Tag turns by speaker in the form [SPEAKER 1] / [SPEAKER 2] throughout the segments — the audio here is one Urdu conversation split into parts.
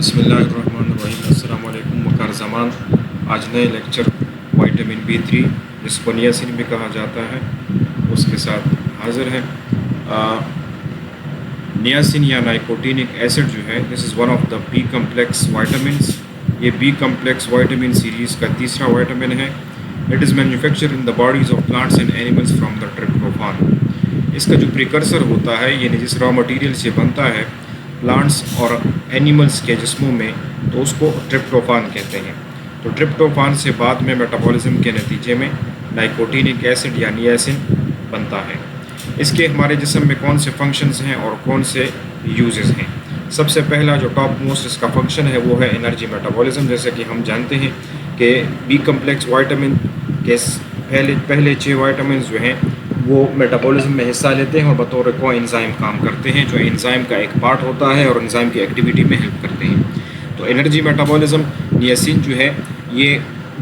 [SPEAKER 1] بسم اللہ الرحمن الرحیم۔ السلام علیکم وقار زمان۔ آج نئے لیکچر وائٹامن B3 جس کو نیاسین بھی کہا جاتا ہے اس کے ساتھ حاضر ہے۔ نیاسین یا نائکوٹینک ایسڈ جو ہے this is one of the B complex vitamins. یہ بی کمپلیکس وائٹامن سیریز کا تیسرا وائٹامن ہے۔ It is manufacture in the bodies of plants and animals from the tryptophan. اس کا جو پریکرسر ہوتا ہے یعنی جس را مٹیریل سے بنتا ہے پلانٹس اور اینیملس کے جسموں میں تو اس کو ٹرپٹوفان کہتے ہیں۔ تو ٹرپٹوفان سے بعد میں میٹابولزم کے نتیجے میں نائکوٹینک ایسڈ یا نیاسین بنتا ہے۔ اس کے ہمارے جسم میں کون سے فنکشنز ہیں اور کون سے یوزز ہیں؟ سب سے پہلا جو ٹاپ موسٹ اس کا فنکشن ہے وہ ہے انرجی میٹابولزم۔ جیسے کہ ہم جانتے ہیں کہ بی کمپلیکس وائٹامن کے پہلے 6 وائٹامنز جو ہیں وہ میٹابولزم میں حصہ لیتے ہیں اور بطور کو انزائم کام کرتے ہیں، جو انزائم کا ایک پارٹ ہوتا ہے اور انزائم کی ایکٹیویٹی میں ہیلپ کرتے ہیں۔ تو انرجی میٹابولزم نیاسین جو ہے یہ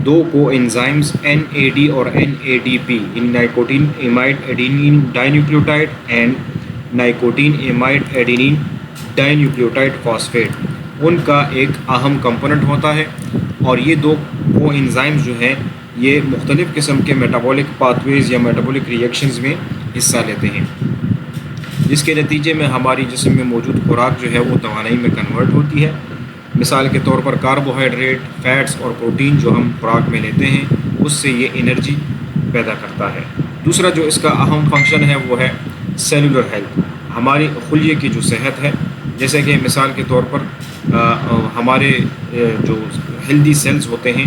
[SPEAKER 1] 2 کو انزائمز NAD اور NADP nicotinamide adenine dinucleotide and nicotinamide adenine dinucleotide phosphate ان کا ایک اہم کمپوننٹ ہوتا ہے، اور یہ 2 کو انزائمز جو ہیں یہ مختلف قسم کے میٹابولک پاتھ ویز یا میٹابولک ریئیکشنز میں حصہ لیتے ہیں، جس کے نتیجے میں ہماری جسم میں موجود خوراک جو ہے وہ توانائی میں کنورٹ ہوتی ہے۔ مثال کے طور پر کاربوہائیڈریٹ، فیٹس اور پروٹین جو ہم خوراک میں لیتے ہیں اس سے یہ انرجی پیدا کرتا ہے۔ دوسرا جو اس کا اہم فنکشن ہے وہ ہے سیلولر ہیلتھ، ہماری خلیے کی جو صحت ہے۔ جیسے کہ مثال کے طور پر ہمارے جو ہیلدی سیلز ہوتے ہیں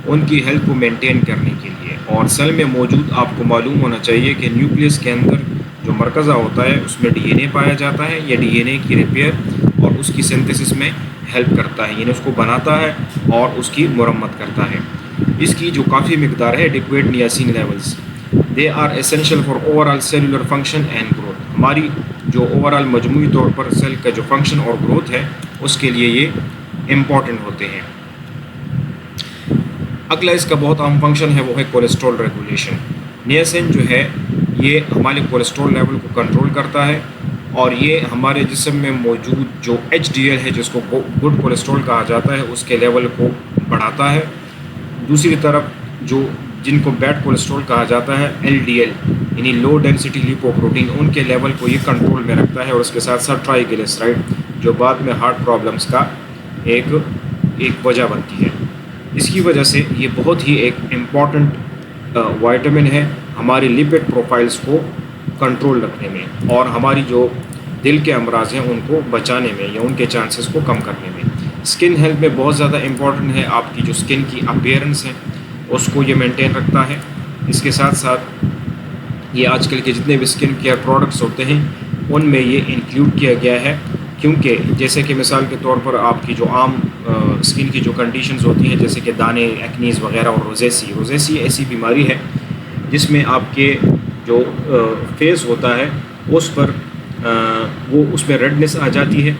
[SPEAKER 1] ان کی ہیلتھ کو مینٹین کرنے کے لیے، اور سیل میں موجود آپ کو معلوم ہونا چاہیے کہ نیوکلیس کے اندر جو مرکزہ ہوتا ہے اس میں DNA پایا جاتا ہے۔ یہ DNA کی ریپیئر اور اس کی سنتھسس میں ہیلپ کرتا ہے، یعنی اس کو بناتا ہے اور اس کی مرمت کرتا ہے۔ اس کی جو کافی مقدار ہے adequate niacin levels, they are essential for overall cellular function and growth. ہماری جو اوور آل مجموعی طور پر سیل کا جو فنکشن اور گروتھ ہے اس کے لیے یہ امپورٹنٹ ہوتے ہیں۔ اگلا اس کا بہت اہم فنکشن ہے وہ ہے کولیسٹرول ریگولیشن۔ نیاسین جو ہے یہ ہمارے کولیسٹرول لیول کو کنٹرول کرتا ہے، اور یہ ہمارے جسم میں موجود جو HDL ہے جس کو گڈ کولیسٹرول کہا جاتا ہے اس کے لیول کو بڑھاتا ہے۔ دوسری طرف جو جن کو بیڈ کولیسٹرول کہا جاتا ہے LDL یعنی لو ڈینسٹی لیپوپروٹین ان کے لیول کو یہ کنٹرول میں رکھتا ہے، اور اس کے ساتھ ساتھ ٹرائی گلیسرائڈ جو بعد میں ہارٹ پرابلمس کا ایک وجہ بنتی ہے۔ اس کی وجہ سے یہ بہت ہی ایک امپورٹنٹ وائٹامن ہے ہماری لپڈ پروفائلز کو کنٹرول رکھنے میں، اور ہماری جو دل کے امراض ہیں ان کو بچانے میں یا ان کے چانسز کو کم کرنے میں۔ اسکن ہیلتھ میں بہت زیادہ امپورٹنٹ ہے، آپ کی جو اسکن کی اپیئرنس ہے اس کو یہ مینٹین رکھتا ہے۔ اس کے ساتھ ساتھ یہ آج کل کے جتنے بھی اسکن کیئر پروڈکٹس ہوتے ہیں ان میں یہ انکلوڈ کیا گیا ہے، کیونکہ جیسے کہ مثال کے طور پر آپ کی جو عام اسکن کی جو کنڈیشنز ہوتی ہیں جیسے کہ دانے، ایکنیز وغیرہ اور روزیسی ایسی بیماری ہے جس میں آپ کے جو فیس ہوتا ہے اس پر وہ اس میں ریڈنس آ جاتی ہے،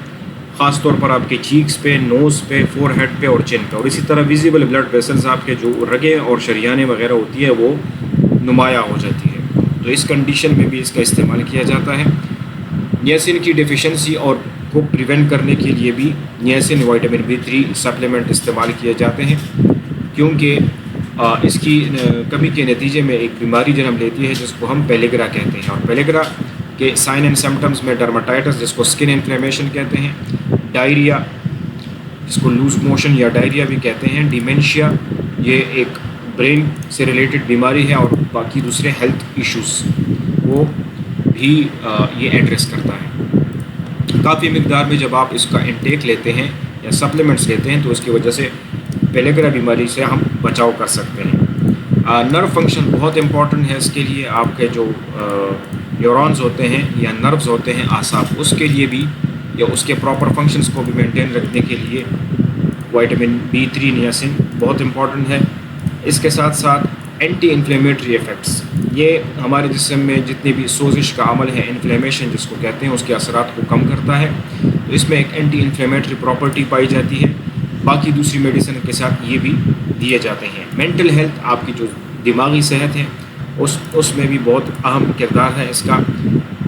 [SPEAKER 1] خاص طور پر آپ کے چیکس پہ، نوز پہ، فور ہیڈ پہ اور چن پہ، اور اسی طرح ویزیبل بلڈ ویسلز آپ کے جو رگیں اور شریانیں وغیرہ ہوتی ہے وہ نمایاں ہو جاتی ہے۔ تو اس کنڈیشن میں بھی اس کا استعمال کیا جاتا ہے۔ نیاسین کی ڈیفیشنسی اور کو پریونٹ کرنے کے لیے بھی نیاسین وائٹامن B3 سپلیمنٹ استعمال کیے جاتے ہیں، کیونکہ اس کی کمی کے نتیجے میں ایک بیماری جنم لیتی ہے جس کو ہم پیلیگرا کہتے ہیں، اور پیلیگرا کے سائن اینڈ سمپٹمز میں ڈرماٹائٹس جس کو اسکن انفلیمیشن کہتے ہیں، ڈائریا جس کو لوز موشن یا ڈائریا بھی کہتے ہیں، ڈیمینشیا یہ ایک برین سے ریلیٹڈ بیماری ہے، اور باقی دوسرے ہیلتھ ایشوز وہ بھی یہ ایڈریس کرتا ہے۔ کافی مقدار میں جب آپ اس کا انٹیک لیتے ہیں یا سپلیمنٹس لیتے ہیں تو اس کی وجہ سے پیلیگرا بیماری سے ہم بچاؤ کر سکتے ہیں۔ نرو فنکشن بہت امپورٹنٹ ہے اس کے لیے، آپ کے جو نیورونز ہوتے ہیں یا نروز ہوتے ہیں اعصاب اس کے لیے بھی یا اس کے پراپر فنکشنز کو بھی مینٹین رکھنے کے لیے وائٹامن B3 نیاسین بہت امپورٹنٹ ہے۔ اس کے ساتھ ساتھ اینٹی انفلیمیٹری ایفیکٹس، یہ ہمارے جسم میں جتنی بھی سوزش کا عمل ہے، انفلیمیشن جس کو کہتے ہیں، اس کے اثرات کو کم کرتا ہے، تو اس میں ایک اینٹی انفلیمیٹری پراپرٹی پائی جاتی ہے۔ باقی دوسری میڈیسن کے ساتھ یہ بھی دیے جاتے ہیں۔ مینٹل ہیلتھ، آپ کی جو دماغی صحت ہے اس میں بھی بہت اہم کردار ہے اس کا۔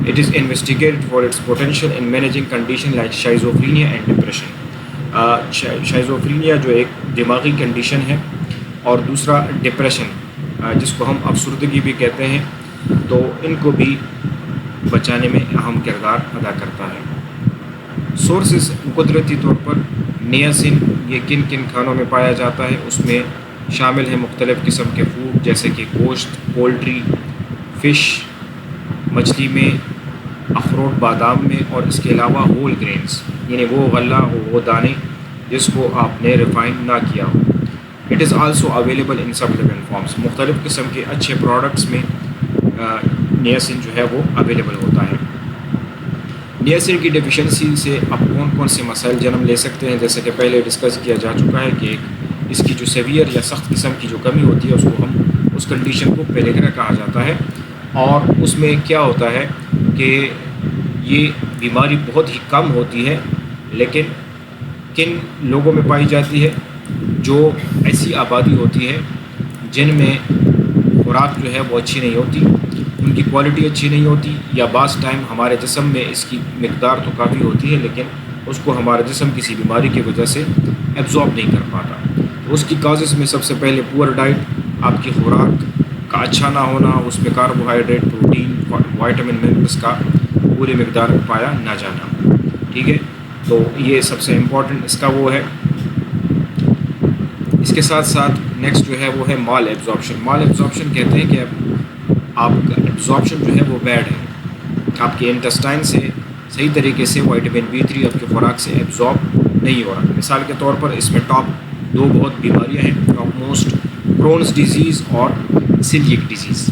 [SPEAKER 1] It is investigated for its potential in managing condition like schizophrenia and depression. Schizophrenia جو ایک دماغی کنڈیشن ہے، اور دوسرا ڈپریشن جس کو ہم افسردگی بھی کہتے ہیں، تو ان کو بھی بچانے میں اہم کردار ادا کرتا ہے۔ سورسز قدرتی طور پر نیاسین یہ کن کن کھانوں میں پایا جاتا ہے، اس میں شامل ہیں مختلف قسم کے فوڈ جیسے کہ گوشت، پولٹری، فش، مچھلی میں، اخروٹ بادام میں، اور اس کے علاوہ ہول گرینز یعنی وہ غلہ وہ دانے جس کو آپ نے ریفائن نہ کیا ہو۔ It is also available in supplement forms, مختلف قسم کے اچھے پروڈکٹس میں نیاسین جو ہے وہ اویلیبل ہوتا ہے۔ نیاسین کی ڈیفیشنسی سے اب کون کون سے مسائل جنم لے سکتے ہیں، جیسے کہ پہلے ڈسکس کیا جا چکا ہے کہ اس کی جو سیویئر یا سخت قسم کی جو کمی ہوتی ہے اس کو ہم اس کنڈیشن کو پیلیگرا کہا جاتا ہے، اور اس میں کیا ہوتا ہے کہ یہ بیماری بہت ہی کم ہوتی ہے، لیکن کن لوگوں میں پائی جاتی ہے؟ جو ایسی آبادی ہوتی ہے جن میں خوراک جو ہے وہ اچھی نہیں ہوتی، ان کی کوالٹی اچھی نہیں ہوتی، یا بعض ٹائم ہمارے جسم میں اس کی مقدار تو کافی ہوتی ہے لیکن اس کو ہمارا جسم کسی بیماری کی وجہ سے ایبزارب نہیں کر پاتا۔ تو اس کی کازز میں سب سے پہلے پور ڈائٹ، آپ کی خوراک کا اچھا نہ ہونا، اس میں کاربوہائیڈریٹ، پروٹین، وائٹامن منرلس کا پوری مقدار پایا نہ جانا، ٹھیک ہے؟ تو یہ سب سے امپورٹنٹ اس کا وہ ہے۔ اس کے ساتھ ساتھ نیکسٹ جو ہے وہ ہے مال ایبزارپشن۔ مال ایبزارپشن کہتے ہیں کہ آپ کا ایبزارپشن جو ہے وہ بیڈ ہے، آپ کے انٹسٹائن سے صحیح طریقے سے وائٹامن B3 آپ کی خوراک سے ایبزارب نہیں ہو رہا۔ مثال کے طور پر اس میں ٹاپ دو بہت بیماریاں ہیں، ٹاپ موسٹ کرونز ڈیزیز اور سیلیک ڈیزیز۔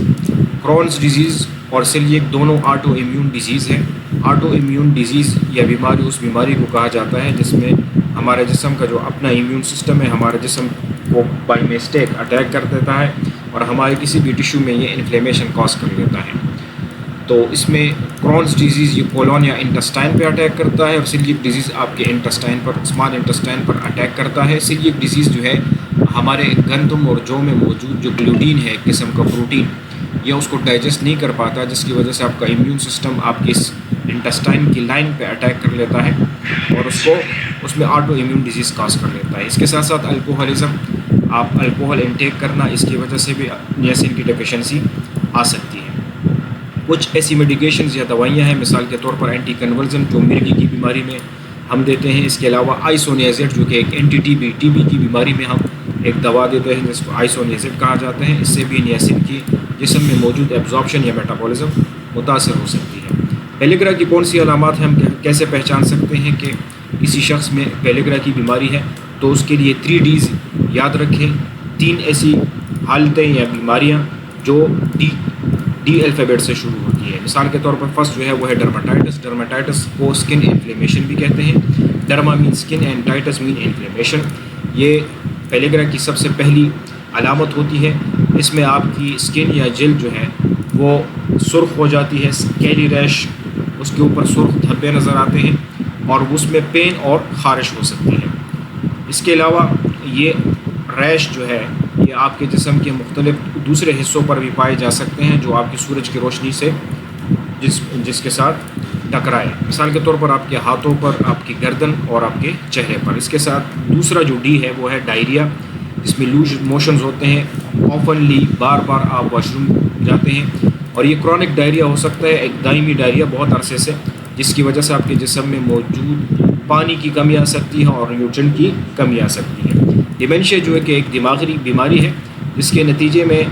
[SPEAKER 1] کرونز ڈیزیز اور سیلیک دونوں آٹو امیون ڈیزیز ہیں۔ آٹو امیون ڈیزیز یا بیماری اس بیماری کو کہا جاتا ہے جس میں ہمارے جسم کا جو اپنا امیون سسٹم ہے ہمارے جسم کو بائی مسٹیک اٹیک کر دیتا ہے اور ہمارے کسی بھی ٹیشو میں یہ انفلیمیشن کاز کر دیتا ہے۔ تو اس میں کرونز ڈیزیز یہ کولون یا انٹسٹائن پہ اٹیک کرتا ہے، اور سیلیک ڈیزیز آپ کے انٹسٹائن پر، اسمال انٹسٹائن پر اٹیک کرتا ہے۔ سیلیک ڈیزیز جو ہے ہمارے گندم اور جو میں موجود جو گلوٹین ہے ایک قسم کا پروٹین، یہ اس کو ڈائجسٹ نہیں کر پاتا، جس کی وجہ سے آپ کا امیون سسٹم آپ کی اس انٹسٹائن کی لائن پہ اٹیک کر لیتا ہے اور اس میں آٹو امیون ڈیزیز کاز کر لیتا ہے۔ اس کے ساتھ ساتھ الکوہلزم، آپ الکوہل انٹیک کرنا، اس کی وجہ سے بھی نیاسین کی ڈیفیشنسی آ سکتی ہے۔ کچھ ایسی میڈیکیشنز یا دوائیاں ہیں، مثال کے طور پر اینٹی کنورژن جو مرگی کی بیماری میں ہم دیتے ہیں، اس کے علاوہ آئسونیازیڈ جو کہ ایک اینٹی ٹی بی کی بیماری میں ہم ایک دوا دیتے ہیں جس کو آئسونیازیڈ کہا جاتا ہے۔ اس سے بھی نیاسین کی جسم میں موجود ایبزارپشن یا میٹابولزم متاثر ہو سکتی ہے۔ پیلیگرا کی کون سی علامات ہیں، ہم کیسے پہچان سکتے ہیں کہ کسی شخص میں پیلیگرا کی بیماری ہے؟ تو اس کے لیے 3 Ds یاد رکھیں، 3 ایسی حالتیں یا بیماریاں جو ڈی الفابیٹ سے شروع ہوتی ہے۔ مثال کے طور پر فرسٹ جو ہے وہ ہے ڈرماٹائٹس۔ ڈرماٹائٹس کو اسکن انفلیمیشن بھی کہتے ہیں۔ Derma mean skin and itis mean inflammation. یہ پیلیگرا کی سب سے پہلی علامت ہوتی ہے۔ اس میں آپ کی اسکن یا جلد جو ہے وہ سرخ ہو جاتی ہے، اسکیلی ریش، اس کے اوپر سرخ دھبے نظر آتے ہیں اور اس میں پین اور خارش ہو سکتی ہے۔ اس کے علاوہ یہ ریش جو ہے یہ آپ کے جسم کے مختلف دوسرے حصوں پر بھی پائے جا سکتے ہیں جو آپ کی سورج کی روشنی سے جس کے ساتھ ٹکرائے۔ مثال کے طور پر آپ کے ہاتھوں پر، آپ کی گردن اور آپ کے چہرے پر۔ اس کے ساتھ دوسرا جو ڈی ہے وہ ہے ڈائریا، جس میں لوز موشنز ہوتے ہیں، آفنلی بار بار آپ واش روم جاتے ہیں، اور یہ کرونک ڈائریا ہو سکتا ہے، ایک دائمی ڈائریا بہت عرصے سے، جس کی وجہ سے آپ کے جسم میں موجود پانی کی کمی آ سکتی ہے اور نیوٹرین کی کمی آ سکتی ہے۔ ڈیمینشیا جو ہے کہ ایک دماغی بیماری ہے جس کے نتیجے میں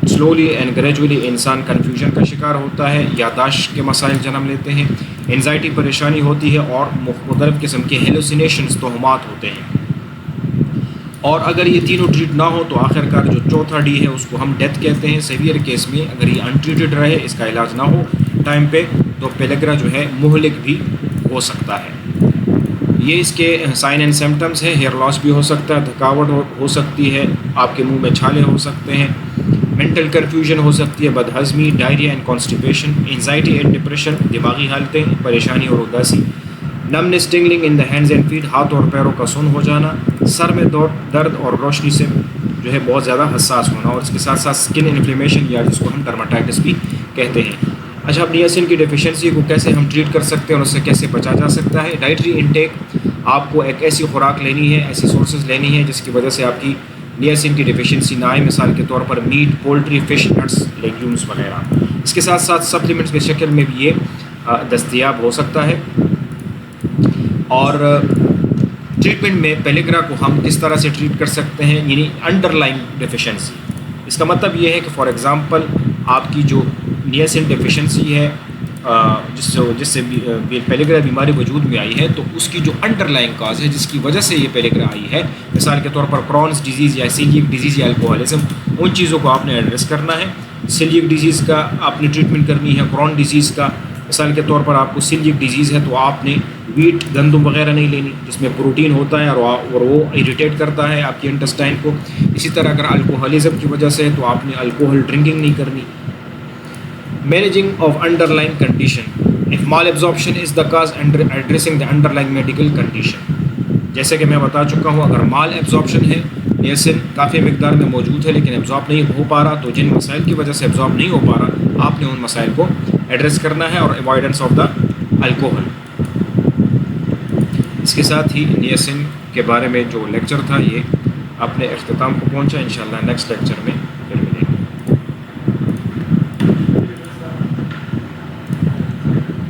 [SPEAKER 1] سلولی اینڈ گریجولی انسان کنفیوژن کا شکار ہوتا ہے، یادداشت کے مسائل جنم لیتے ہیں، انزائٹی پریشانی ہوتی ہے اور مختلف قسم کے ہیلوسینیشنز توہمات ہوتے ہیں۔ اور اگر یہ تینوں ٹریٹ نہ ہو تو آخر کار جو چوتھا ڈی ہے اس کو ہم ڈیتھ کہتے ہیں۔ سیویئر کیس میں اگر یہ انٹریٹڈ رہے، اس کا علاج نہ ہو ٹائم پہ، تو پیلیگرا جو ہے مہلک بھی ہو سکتا ہے۔ یہ اس کے سائن اینڈ سمٹمز ہیں، ہیئر لاس بھی ہو سکتا ہے، تھکاوٹ ہو سکتی ہے، آپ کے منہ میں چھالے ہو سکتے ہیں، مینٹل کنفیوژن ہو سکتی ہے، بدہضمی، diarrhoea and constipation, anxiety and depression, دماغی حالتیں، پریشانی اور اداسی، numbness tingling in the hands and feet, ہاتھ اور پیروں کا سن ہو جانا، سر میں درد اور روشنی سے جو ہے بہت زیادہ حساس ہونا، اور اس کے ساتھ ساتھ اسکن انفلیمیشن یا جس کو ہم ڈرماٹائٹس بھی کہتے ہیں۔ اچھا، اب نیاسین کی ڈیفیشنسی کو کیسے ہم ٹریٹ کر سکتے ہیں اور اس سے کیسے بچا جا سکتا ہے؟ ڈائٹری انٹیک آپ کو ایک ایسی خوراک لینی ہے، ایسی سورسز لینی ہے جس کی وجہ سے آپ کی نیاسین کی ڈیفیشنسی نہ آئے، مثال کے طور پر میٹ، پولٹری، فش، نٹس، لیگیومس وغیرہ۔ اس کے ساتھ ساتھ سپلیمنٹس کی شکل میں بھی یہ دستیاب ہو سکتا ہے۔ اور ٹریٹمنٹ میں پیلیگرا کو ہم کس طرح سے ٹریٹ کر سکتے ہیں، یعنی انڈر لائن ڈیفیشنسی۔ اس کا مطلب یہ ہے کہ فار ایگزامپل آپ کی جو نیاسین ڈیفیشنسی ہے جس سے پیلیگرا بیماری وجود میں آئی ہے، تو اس کی جو انڈر لائن کاز ہے جس کی وجہ سے یہ پیلیگرا آئی ہے، مثال کے طور پر کرونز ڈیزیز یا سیلیک ڈیزیز یا الکوہولزم، ان چیزوں کو آپ نے ایڈریس کرنا ہے۔ سیلیک ڈیزیز کا آپ نے ٹریٹمنٹ کرنی ہے، کرون ڈیزیز کا مثال کے طور پر آپ کو سیلیک ڈیزیز ہے تو آپ نے ویٹ، گندم وغیرہ نہیں لینی جس میں پروٹین ہوتا ہے اور وہ اریٹیٹ کرتا ہے آپ کے انٹسٹائن کو۔ اسی طرح اگر الکوہولزم کی وجہ سے ہے تو آپ نے الکوہل ڈرنکنگ نہیں کرنی۔ Managing of under line condition, if mall absorption is the cause addressing the under line medical condition. جیسے کہ میں بتا چکا ہوں، اگر مال ایبزارپشن ہے، نیاسین کافی مقدار میں موجود ہے لیکن ایبزارب نہیں ہو پا رہا، تو جن مسائل کی وجہ سے ایبزارب نہیں ہو پا رہا آپ نے ان مسائل کو ایڈریس کرنا ہے، اور اوائڈنس آف دا الکوہل۔ اس کے ساتھ ہی نیاسین کے بارے میں جو لیکچر تھا یہ اپنے اختتام کو پہنچا۔ انشاءاللہ نیکسٹ لیکچر میں